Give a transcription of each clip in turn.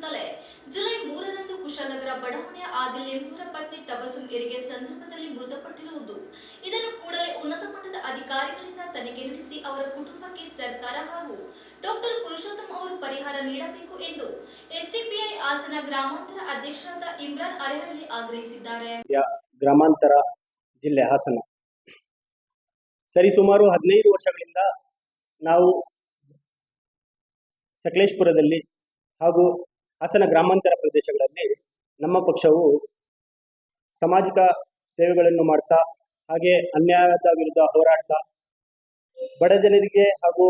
ಕೂಡಲೇ ಜುಲೈ 3ರಂದು ಕುಶಾಲನಗರ ಬಡಾವಣೆಯ ಆದಿಲ್ ಎಂಬುವರ ಪತ್ನಿ ತಬಸುಮ್ ಹೆರಿಗೆ ಸಂದರ್ಭದಲ್ಲಿ ಮೃತಪಟ್ಟಿರುವುದು. ಇದನ್ನು ಕೂಡಲೇ ಉನ್ನತ ಮಟ್ಟದ ಅಧಿಕಾರಿಗಳಿಂದ ತನಿಖೆ ನಡೆಸಿ ಅವರ ಕುಟುಂಬಕ್ಕೆ ಸರ್ಕಾರ ಹಾಗೂ ಡಾಕ್ಟರ್ ಪುರುಷೋತ್ತಮ್ ಅವರು ಪರಿಹಾರ ನೀಡಬೇಕು ಎಂದು ಎಸ್ಡಿಪಿಐ ಹಾಸನ ಗ್ರಾಮಾಂತರ ಅಧ್ಯಕ್ಷರಾದ ಇಮ್ರಾನ್ ಅರೆಹಳ್ಳಿ ಆಗ್ರಹಿಸಿದ್ದಾರೆ. ಗ್ರಾಮಾಂತರ ಜಿಲ್ಲೆ ಹಾಸನ ಸರಿಸುಮಾರು 15 ವರ್ಷಗಳಿಂದ ನಾವು ಸಕಲೇಶಪುರದಲ್ಲಿ ಹಾಗೂ ಹಾಸನ ಗ್ರಾಮಾಂತರ ಪ್ರದೇಶಗಳಲ್ಲಿ ನಮ್ಮ ಪಕ್ಷವು ಸಾಮಾಜಿಕ ಸೇವೆಗಳನ್ನು ಮಾಡ್ತಾ ಹಾಗೆ ಅನ್ಯಾಯದ ವಿರುದ್ಧ ಹೋರಾಡ್ತಾ ಬಡ ಜನರಿಗೆ ಹಾಗೂ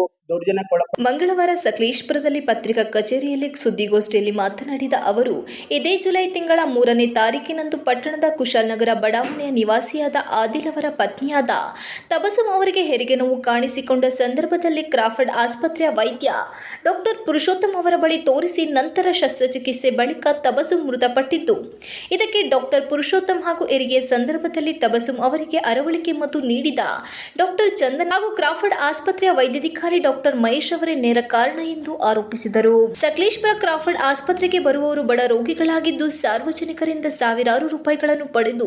ಮಂಗಳವಾರ ಸಕಲೇಶಪುರದಲ್ಲಿ ಪತ್ರಿಕಾ ಕಚೇರಿಯಲ್ಲಿ ಸುದ್ದಿಗೋಷ್ಠಿಯಲ್ಲಿ ಮಾತನಾಡಿದ ಅವರು, ಇದೇ ಜುಲೈ ತಿಂಗಳ 3ನೇ ತಾರೀಕಿನಂದು ಪಟ್ಟಣದ ಕುಶಾಲನಗರ ಬಡಾವಣೆಯ ನಿವಾಸಿಯಾದ ಆದಿಲ್ ಅವರ ಪತ್ನಿಯಾದ ತಬಸುಮ್ ಅವರಿಗೆ ಹೆರಿಗೆ ನೋವು ಕಾಣಿಸಿಕೊಂಡ ಸಂದರ್ಭದಲ್ಲಿ ಕ್ರಾಫರ್ಡ್ ಆಸ್ಪತ್ರೆಯ ವೈದ್ಯ ಡಾಕ್ಟರ್ ಪುರುಷೋತ್ತಮ್ ಅವರ ಬಳಿ ತೋರಿಸಿ ನಂತರ ಶಸ್ತ್ರಚಿಕಿತ್ಸೆ ಬಳಿಕ ತಬಸುಮ್ ಮೃತಪಟ್ಟಿದ್ದು. ಇದಕ್ಕೆ ಡಾಕ್ಟರ್ ಪುರುಷೋತ್ತಮ್ ಹಾಗೂ ಹೆರಿಗೆಯ ಸಂದರ್ಭದಲ್ಲಿ ತಬಸುಮ್ ಅವರಿಗೆ ಅರವಳಿಕೆ ಮತ್ತು ನೀಡಿದ ಡಾಕ್ಟರ್ ಚಂದನ್ ಹಾಗೂ ಕ್ರಾಫರ್ಡ್ ಆಸ್ಪತ್ರೆಯ ವೈದ್ಯಾಧಿಕಾರಿ ಡಾಕ್ಟರ್ ಮಹೇಶ್ ಅವರೇ ನೇರ ಕಾರಣ ಎಂದು ಆರೋಪಿಸಿದರು. ಸಕಲೇಶಪುರ ಕ್ರಾಫರ್ಡ್ ಆಸ್ಪತ್ರೆಗೆ ಬರುವವರು ಬಡ ರೋಗಿಗಳಾಗಿದ್ದು ಸಾರ್ವಜನಿಕರಿಂದ ಸಾವಿರಾರು ರೂಪಾಯಿಗಳನ್ನು ಪಡೆದು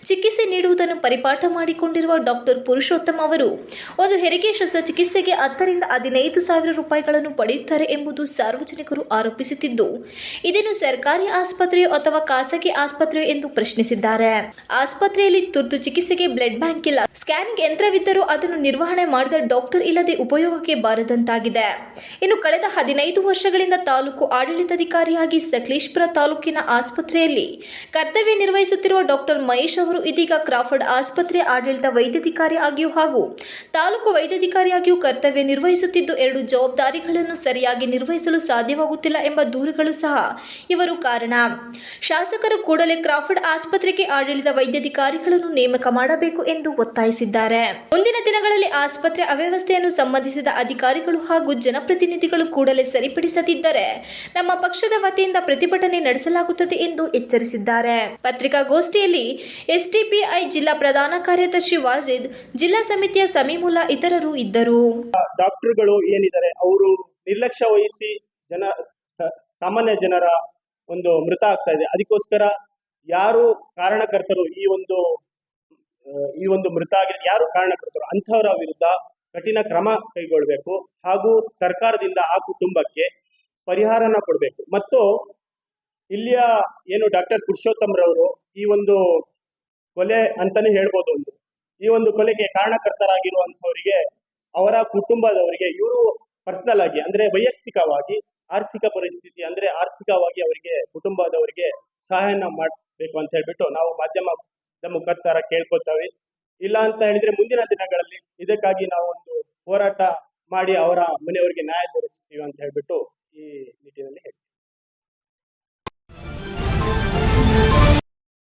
ಚಿಕಿತ್ಸೆ ನೀಡುವುದನ್ನು ಪರಿಪಾಠ ಮಾಡಿಕೊಂಡಿರುವ ಡಾಕ್ಟರ್ ಪುರುಷೋತ್ತಮ್ ಅವರು ಒಂದು ಹೆರಿಗೆ ಶಸ್ತ್ರಚಿಕಿತ್ಸೆಗೆ 10 ರಿಂದ 15 ಸಾವಿರ ರೂಪಾಯಿಗಳನ್ನು ಪಡೆಯುತ್ತಾರೆ ಎಂಬುದು ಸಾರ್ವಜನಿಕರು ಆರೋಪಿಸುತ್ತಿದ್ದು, ಇದನ್ನು ಸರ್ಕಾರಿ ಆಸ್ಪತ್ರೆಯೋ ಅಥವಾ ಖಾಸಗಿ ಆಸ್ಪತ್ರೆಯೋ ಎಂದು ಪ್ರಶ್ನಿಸಿದ್ದಾರೆ. ಆಸ್ಪತ್ರೆಯಲ್ಲಿ ತುರ್ತು ಚಿಕಿತ್ಸೆಗೆ ಬ್ಲಡ್ ಬ್ಯಾಂಕ್ ಇಲ್ಲ, ಸ್ಕ್ಯಾನಿಂಗ್ ಯಂತ್ರವಿದ್ದರೂ ಅದನ್ನು ನಿರ್ವಹಣೆ ಮಾಡಿದ ಡಾಕ್ಟರ್ ಇಲ್ಲದೆ ಉಪಯೋಗಕ್ಕೆ ಬಾರದಂತಾಗಿದೆ. ಇನ್ನು ಕಳೆದ 15 ವರ್ಷಗಳಿಂದ ತಾಲೂಕು ಆಡಳಿತಾಧಿಕಾರಿಯಾಗಿ ಸಕಲೇಶಪುರ ತಾಲೂಕಿನ ಆಸ್ಪತ್ರೆಯಲ್ಲಿ ಕರ್ತವ್ಯ ನಿರ್ವಹಿಸುತ್ತಿರುವ ಡಾಕ್ಟರ್ ಮಹೇಶ್ ಅವರು ಇದೀಗ ಕ್ರಾಫರ್ಡ್ ಆಸ್ಪತ್ರೆ ಆಡಳಿತ ವೈದ್ಯಾಧಿಕಾರಿ ಆಗಿಯೂ ಹಾಗೂ ತಾಲೂಕು ವೈದ್ಯಾಧಿಕಾರಿಯಾಗಿಯೂ ಕರ್ತವ್ಯ ನಿರ್ವಹಿಸುತ್ತಿದ್ದು, 2 ಜವಾಬ್ದಾರಿಗಳನ್ನು ಸರಿಯಾಗಿ ನಿರ್ವಹಿಸಲು ಸಾಧ್ಯವಾಗುತ್ತಿಲ್ಲ ಎಂಬ ದೂರುಗಳು ಸಹ ಇವರು ಕಾರಣ. ಶಾಸಕರು ಕೂಡಲೇ ಕ್ರಾಫರ್ಡ್ ಆಸ್ಪತ್ರೆಗೆ ಆಡಳಿತ ವೈದ್ಯಾಧಿಕಾರಿಗಳನ್ನು ನೇಮಕ ಮಾಡಬೇಕು ಎಂದು ಒತ್ತಾಯಿಸಿದ್ದಾರೆ. ಮುಂದಿನ ದಿನಗಳಲ್ಲಿ ಆಸ್ಪತ್ರೆ ಅವ್ಯವಸ್ಥೆಯನ್ನು ಸಂಬಂಧಿಸಿದ ಅಧಿಕಾರಿಗಳು ಹಾಗೂ ಜನಪ್ರತಿನಿಧಿಗಳು ಕೂಡಲೇ ಸರಿಪಡಿಸದಿದ್ದರೆ ನಮ್ಮ ಪಕ್ಷದ ವತಿಯಿಂದ ಪ್ರತಿಭಟನೆ ನಡೆಸಲಾಗುತ್ತದೆ ಎಂದು ಎಚ್ಚರಿಸಿದ್ದಾರೆ. ಪತ್ರಿಕಾಗೋಷ್ಠಿಯಲ್ಲಿ ಎಸ್ಡಿಪಿಐ ಜಿಲ್ಲಾ ಪ್ರಧಾನ ಕಾರ್ಯದರ್ಶಿ ವಾಜಿದ್, ಜಿಲ್ಲಾ ಸಮಿತಿಯ ಸಮೀಮುಲ್ಲಾ ಇತರರು ಇದ್ದರು. ಡಾಕ್ಟರ್ಗಳು ಏನಿದ್ದಾರೆ ಅವರು ನಿರ್ಲಕ್ಷ್ಯ ವಹಿಸಿ ಸಾಮಾನ್ಯ ಜನರ ಒಂದು ಮೃತ ಆಗ್ತಾ ಇದೆ. ಅದಕ್ಕೋಸ್ಕರ ಯಾರು ಕಾರಣಕರ್ತರು ಈ ಒಂದು ಮೃತ ಆಗಿದೆ, ಯಾರು ಕಾರಣಕರ್ತರು ಅಂಥವರ ವಿರುದ್ಧ ಕಠಿಣ ಕ್ರಮ ಕೈಗೊಳ್ಳಬೇಕು ಹಾಗೂ ಸರ್ಕಾರದಿಂದ ಆ ಕುಟುಂಬಕ್ಕೆ ಪರಿಹಾರನ ಕೊಡಬೇಕು. ಮತ್ತು ಇಲ್ಲಿಯ ಏನು ಡಾಕ್ಟರ್ ಪುರುಷೋತ್ತಮ್ ರವರು ಈ ಒಂದು ಕೊಲೆ ಅಂತಾನೆ ಹೇಳ್ಬೋದು, ಈ ಒಂದು ಕೊಲೆಗೆ ಕಾರಣಕರ್ತರಾಗಿರುವಂತವರಿಗೆ ಅವರ ಕುಟುಂಬದವರಿಗೆ ಇವರು ಪರ್ಸನಲ್ ಆಗಿ ಅಂದ್ರೆ ವೈಯಕ್ತಿಕವಾಗಿ ಆರ್ಥಿಕ ಪರಿಸ್ಥಿತಿ ಅಂದ್ರೆ ಆರ್ಥಿಕವಾಗಿ ಅವರಿಗೆ ಕುಟುಂಬದವರಿಗೆ ಸಹಾಯನ ಮಾಡಬೇಕು ಅಂತ ಹೇಳ್ಬಿಟ್ಟು ನಾವು ಮಾಧ್ಯಮದ ಮುಖಾಂತರ ಕೇಳ್ಕೊತೇವೆ. ಇಲ್ಲ ಅಂತ ಹೇಳಿದ್ರೆ ಮುಂದಿನ ದಿನಗಳಲ್ಲಿ ಇದಕ್ಕಾಗಿ ನಾವು ಒಂದು ಹೋರಾಟ ಮಾಡಿ ಅವರ ಮನೆಯವರಿಗೆ ನ್ಯಾಯ ದೊರಕಿಸ್ತೀವಿ ಅಂತ ಹೇಳ್ಬಿಟ್ಟು ಈ